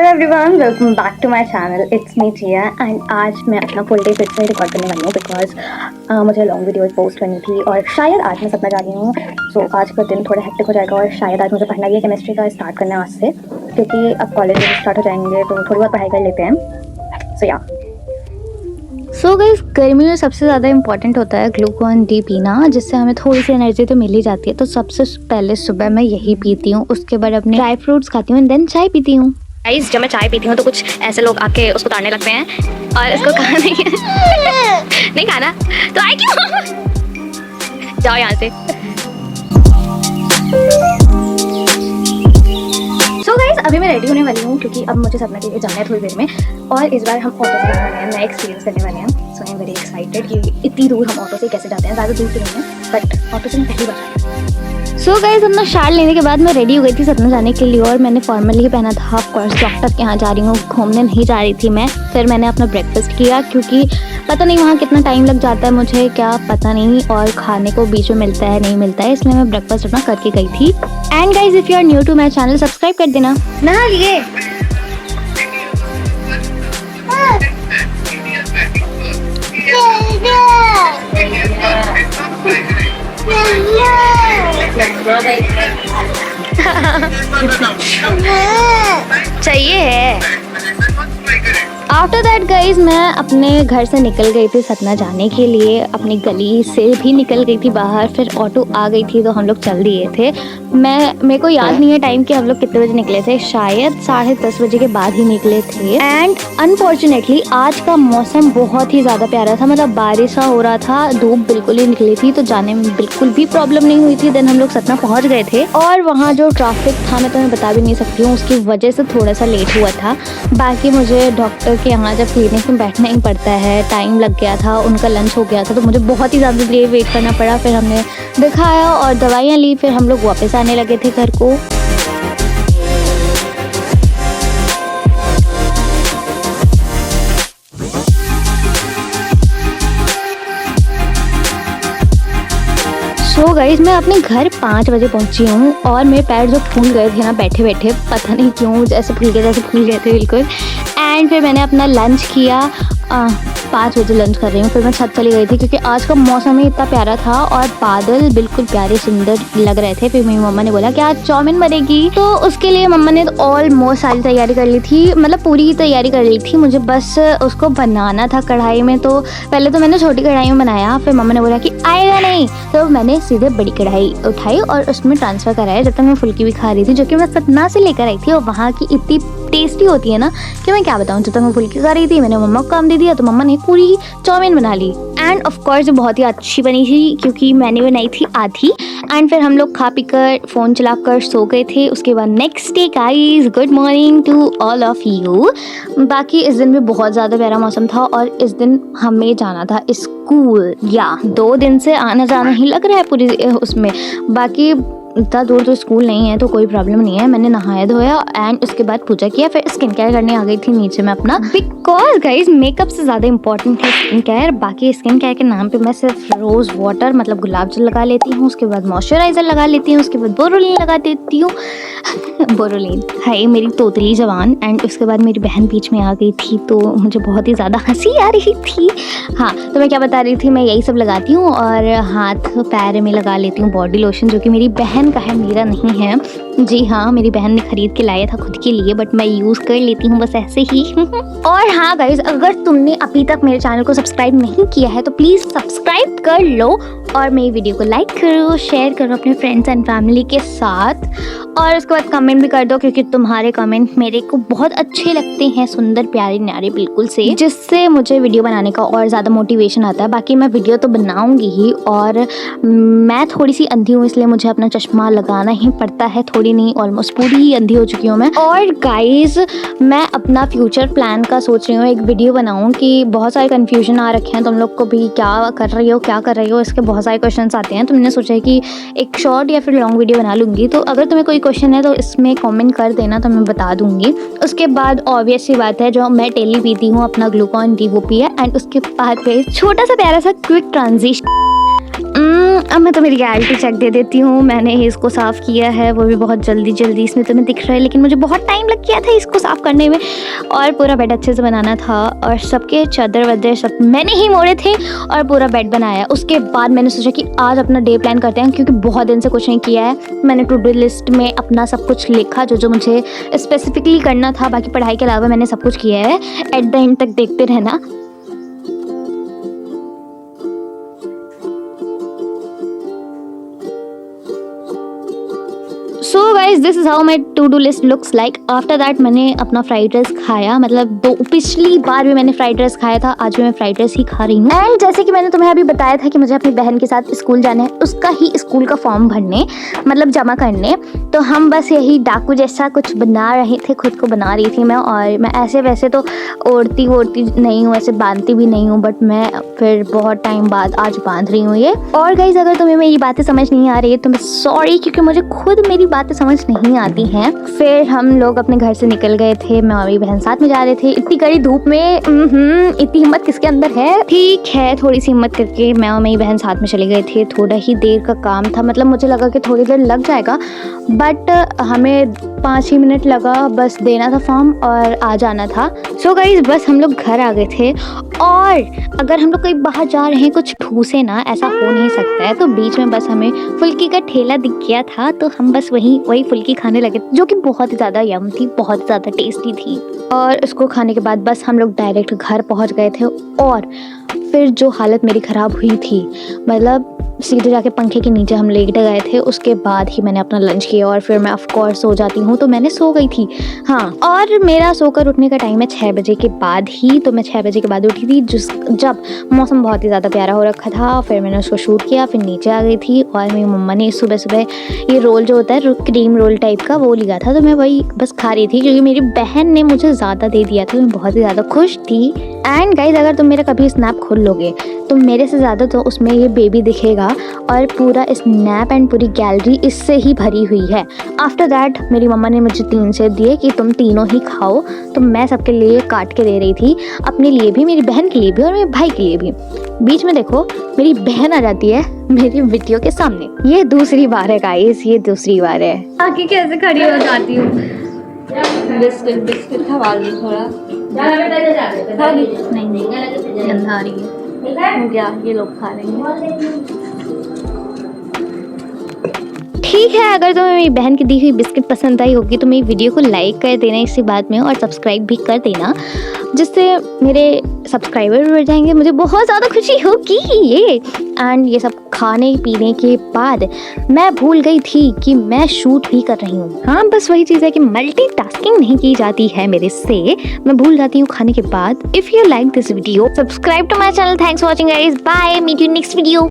Everyone, welcome back to my channel. It's me Jiya and आज मैं अपना फुल डे फिर से रिकॉर्ड करने वाली हूँ बिकॉज मुझे लॉन्ग वीडियोस पोस्ट करनी थी और शायद आज मैं सपना जा रही हूँ। सो आज का दिन थोड़ा हेक्टिक हो जाएगा और शायद आज मुझे पढ़ना भी है केमिस्ट्री का स्टार्ट करना है आज से, क्योंकि अब कॉलेज स्टार्ट हो जाएंगे तो थोड़ी बहुत पढ़ाई कर लेते हैं। सो या सो गाइस, गर्मी में सबसे ज़्यादा इंपॉर्टेंट होता है ग्लूकॉन डी पीना, जिससे हमें थोड़ी सी एनर्जी तो मिल ही जाती है। तो सबसे पहले सुबह मैं यही पीती हूँ, उसके बाद अपने ड्राई फ्रूट्स खाती हूँ एंड देन चाय पीती हूँ। गाइस, जब मैं चाय पीती हूँ तो कुछ ऐसे लोग आके उसको ताड़ने लगते हैं और इसको खाना नहीं है नहीं खाना तो आए क्यों जाओ यहाँ से। सो गाइस, अभी मैं रेडी होने वाली हूँ क्योंकि अब मुझे सपना के लिए जाना है थोड़ी देर में और इस बार हम ऑटो से जाने वाले हैं, नया एक्सपीरियंस करने वाले हैं। सो आई एम वेरी एक्साइटेड कि इतनी दूर हम ऑटो से कैसे जाते हैं। ज़्यादा दूर तो नहीं है बट ऑटो से मैं पहली बार जा रही हूँ। सो गाइस, अपना शाल लेने के बाद मैं रेडी हो गई थी सतना जाने के लिए और मैंने फॉर्मली ही पहना था। ऑफ कोर्स डॉक्टर के यहाँ जा रही हूँ, घूमने नहीं जा रही थी मैं। फिर मैंने अपना ब्रेकफास्ट किया क्योंकि पता नहीं वहाँ कितना टाइम लग जाता है, मुझे क्या पता नहीं, और खाने को बीच में मिलता है नहीं मिलता है, इसलिए मैं ब्रेकफास्ट अपना करके गई थी। And guys, if you are new to my channel, subscribe कर देना। नहा लिए चाहिए है। आफ्टर दैट गाइज, मैं अपने घर से निकल गई थी सतना जाने के लिए, अपनी गली से भी निकल गई थी बाहर। फिर ऑटो आ गई थी तो हम लोग चल दिए थे। मेरे को याद नहीं है टाइम कि हम लोग कितने बजे निकले थे, शायद 10:30 बजे के बाद ही निकले थे। एंड अनफॉर्चुनेटली आज का मौसम बहुत ही ज़्यादा प्यारा था, मतलब बारिश सा हो रहा था, धूप बिल्कुल ही निकली थी तो जाने में बिल्कुल भी प्रॉब्लम नहीं हुई थी। देन हम लोग सतना पहुँच गए थे और वहाँ जो ट्रैफिक था मैं तुम्हें बता भी नहीं सकती हूँ, उसकी वजह से थोड़ा सा लेट हुआ था। बाकी मुझे डॉक्टर के यहाँ जब क्लिनिक में बैठना ही पड़ता है, टाइम लग गया था, उनका लंच हो गया था तो मुझे बहुत ही ज़्यादा देर वेट करना पड़ा। फिर हमने दिखाया और दवाइयाँ ली, फिर हम लोग वापस आने लगे थे घर को। सो गाइज, मैं अपने घर 5 बजे पहुंची हूँ और मेरे पैर जो फूल गए थे ना बैठे बैठे, पता नहीं क्यों जैसे फूल गए थे बिल्कुल। एंड फिर मैंने अपना लंच किया, 5 बजे लंच कर रही हूँ। फिर मैं छत चली गई थी क्योंकि आज का मौसम ही इतना प्यारा था और बादल बिल्कुल प्यारे सुंदर लग रहे थे। फिर मेरी मम्मा ने बोला कि आज चाउमीन बनेगी, तो उसके लिए मम्मा ने ऑलमोस्ट सारी तैयारी कर ली थी, मतलब पूरी ही तैयारी कर ली थी। मुझे बस उसको बनाना था कढ़ाई में। तो पहले तो मैंने छोटी कढ़ाई में बनाया, फिर मम्मा ने बोला कि आएगा नहीं, तो मैंने सीधे बड़ी कढ़ाई उठाई और उसमें ट्रांसफ़र कराया। जब तक मैं फुल्की भी खा रही थी जो कि मैं सतना से लेकर आई थी और वहाँ की इतनी टेस्टी होती है ना कि मैं क्या बताऊँ। जब तक मैं फुल्की खा रही थी मैंने मम्मा को काम दे दिया तो मम्मा ने पूरी चाउमीन बना ली। एंड ऑफ कोर्स बहुत ही अच्छी बनी थी क्योंकि मैंने बनाई थी आधी। एंड फिर हम लोग खा पी कर फ़ोन चला कर सो गए थे। उसके बाद next day guys, good morning to all of you. बाकी इस दिन भी बहुत ज़्यादा प्यारा मौसम था और इस दिन हमें जाना था स्कूल। या 2 दिन से आना जाना ही लग रहा है पूरी उसमें। बाकी इतना दूर तो स्कूल नहीं है तो कोई प्रॉब्लम नहीं है। मैंने नहाया धोया एंड उसके बाद पूजा किया, फिर स्किन केयर करने आ गई थी नीचे मैं अपना, बिकॉज गाइज मेकअप से ज़्यादा इंपॉर्टेंट है स्किन केयर। बाकी स्किन केयर के नाम पे मैं सिर्फ रोज़ वाटर मतलब गुलाब जल लगा लेती हूँ, उसके बाद मॉइस्चराइज़र लगा लेती हूँ, उसके बाद बोरोलिन लगा देती हूँ बोरोलिन है मेरी तोतली जवान। एंड उसके बाद मेरी बहन बीच में आ गई थी तो मुझे बहुत ही ज़्यादा हंसी आ रही थी। हाँ, तो मैं क्या बता रही थी, मैं यही सब लगाती हूँ और हाथ पैर में लगा लेती हूँ बॉडी लोशन, जो कि मेरी बहन का है, मेरा नहीं है। जी हाँ, मेरी बहन ने खरीद के लाया था खुद के लिए बट मैं यूज़ कर लेती हूँ बस ऐसे ही और हाँ गाइज, अगर तुमने अभी तक मेरे चैनल को सब्सक्राइब नहीं किया है तो प्लीज़ सब्सक्राइब कर लो और मेरी वीडियो को लाइक करो, शेयर करो अपने फ्रेंड्स एंड फैमिली के साथ और उसके बाद कमेंट भी कर दो क्योंकि तुम्हारे कमेंट मेरे को बहुत अच्छे लगते हैं, सुंदर प्यारे न्यारे बिल्कुल से, जिससे मुझे वीडियो बनाने का और ज़्यादा मोटिवेशन आता है। बाकी मैं वीडियो तो बनाऊंगी ही और मैं थोड़ी सी अंधी हूँ इसलिए मुझे अपना चश्मा लगाना ही पड़ता है, थोड़ी नहीं ऑलमोस्ट पूरी ही अंधी हो चुकी हूँ मैं। और गाइज, मैं अपना फ्यूचर प्लान का सोच रही हूँ एक वीडियो बनाऊँ कि बहुत सारे कन्फ्यूजन आ रखे हैं तुम लोग को भी, क्या कर रही हो, इसके बहुत सारे क्वेश्चन आते हैं। तो मैंने सोचा है कि एक शॉर्ट या फिर लॉन्ग वीडियो बना लूँगी। तो अगर तुम्हें कोई क्वेश्चन है तो इसमें कमेंट कर देना तो मैं बता दूँगी। उसके बाद ऑब्वियस सी बात है, जो मैं डेली पीती हूँ अपना ग्लूकॉन डी वो पिया। एंड उसके बाद छोटा सा प्यारा सा क्विक ट्रांजिशन अब मैं तो मेरी रियलिटी चेक दे देती हूँ। मैंने इसको साफ़ किया है, वो भी बहुत जल्दी इसमें तुम्हें दिख रहा है, लेकिन मुझे बहुत टाइम लग गया था इसको साफ़ करने में। और पूरा बेड अच्छे से बनाना था और सबके चादर वादर सब मैंने ही मोड़े थे और पूरा बेड बनाया। उसके बाद मैंने सोचा कि आज अपना डे प्लान करते हैं, क्योंकि बहुत दिन से कुछ नहीं किया है। मैंने टू डू लिस्ट में अपना सब कुछ लिखा जो मुझे स्पेसिफिकली करना था। बाकी पढ़ाई के अलावा मैंने सब कुछ किया है। एट द एंड तक देखते रहना। So guys this is how my to do list looks like. After that मैंने अपना फ्राइड राइस खाया, मतलब पिछली बार भी मैंने फ्राइड राइस खाया था, आज भी मैं फ्राइड राइस ही खा रही हूँ। एंड जैसे कि मैंने तुम्हें अभी बताया था कि मुझे अपनी बहन के साथ स्कूल जाना है, उसका ही स्कूल का फॉर्म भरने, मतलब जमा करने। तो हम बस यही डाकू जैसा कुछ बना रहे थे, खुद को बना रही थी मैं। और मैं ऐसे वैसे तो ओढ़ती नहीं हूँ, ऐसे बांधती भी नहीं हूँ, बट मैं फिर बहुत टाइम बाद आज बांध रही हूँ ये। और गाइज अगर तुम्हें मेरी बातें समझ नहीं आ रही है तो मैं सॉरी, क्योंकि मुझे खुद मेरी बातें समझ नहीं आती हैं। फिर हम लोग अपने घर से निकल गए थे, मैं और मेरी बहन साथ में जा रहे थे इतनी कड़ी धूप में। इतनी हिम्मत किसके अंदर है? ठीक है, थोड़ी सी हिम्मत करके मैं और मेरी बहन साथ में चले गए थे। थोड़ा ही देर का काम था, मतलब मुझे लगा कि थोड़ी देर लग जाएगा, बट हमें 5 ही मिनट लगा बस देना था फॉर्म और आ जाना था। सो गाइस बस हम लोग घर आ गए थे। और अगर हम लोग कहीं बाहर जा रहे हैं कुछ ठूसे ना, ऐसा हो नहीं सकता है। तो बीच में बस हमें फुल्की का ठेला दिख गया था, तो हम बस वही फुल्की खाने लगे, जो कि बहुत ही ज़्यादा यम थी, बहुत ज़्यादा टेस्टी थी। और उसको खाने के बाद बस हम लोग डायरेक्ट घर पहुंच गए थे। और फिर जो हालत मेरी ख़राब हुई थी, मतलब सीधे जाके पंखे के नीचे हम लेट गए थे। उसके बाद ही मैंने अपना लंच किया और फिर मैं ऑफ कोर्स सो जाती हूँ, तो मैंने सो गई थी। हाँ, और मेरा सोकर उठने का टाइम है 6 बजे के बाद ही। तो मैं 6 बजे के बाद उठी थी, जब मौसम बहुत ही ज़्यादा प्यारा हो रखा था। फिर मैंने उसको शूट किया, फिर नीचे आ गई थी। और मेरी मम्मा ने सुबह ये रोल जो होता है क्रीम रोल टाइप का, वो लिया था, तो मैं वही बस खा रही थी, क्योंकि मेरी बहन ने मुझे ज़्यादा दे दिया था। मैं बहुत ही ज़्यादा खुश थी। एंड गाइज अगर तुम मेरा कभी स्नैप खोल लोगे तो मेरे से ज़्यादा तो उसमें ये बेबी दिखेगा, और पूरा स्नैप एंड पूरी गैलरी इससे ही भरी हुई है। आफ्टर दैट मेरी मम्मा ने मुझे 3 सेब दिए कि तुम तीनों ही खाओ। तो मैं सबके लिए काट के दे रही थी, अपने लिए भी, मेरी बहन के लिए भी और मेरे भाई के लिए भी। बीच में देखो मेरी बहन आ जाती है मेरी वीडियो के सामने। ये दूसरी बार है गाइस, ये दूसरी बार है। आगे कैसे खड़ी हो जाती हूँ? बिस्किट खवा ली थोड़ा। नहीं गंदा आ रही है। हो गया, ये लोग खा लेंगे। ठीक है, अगर तुम्हें मेरी बहन की दी हुई बिस्किट पसंद आई होगी तो मेरी वीडियो को लाइक कर देना इसी बात में, और सब्सक्राइब भी कर देना, जिससे मेरे सब्सक्राइबर भी बढ़ जाएंगे। मुझे बहुत ज़्यादा खुशी होगी ये। एंड ये सब खाने पीने के बाद मैं भूल गई थी कि मैं शूट भी कर रही हूँ। हाँ, बस वही चीज़ है कि मल्टीटास्किंग नहीं की जाती है मेरे से, मैं भूल जाती हूँ खाने के बाद। If you like this video, subscribe to my channel. Thanks for watching guys, bye, meet you next video.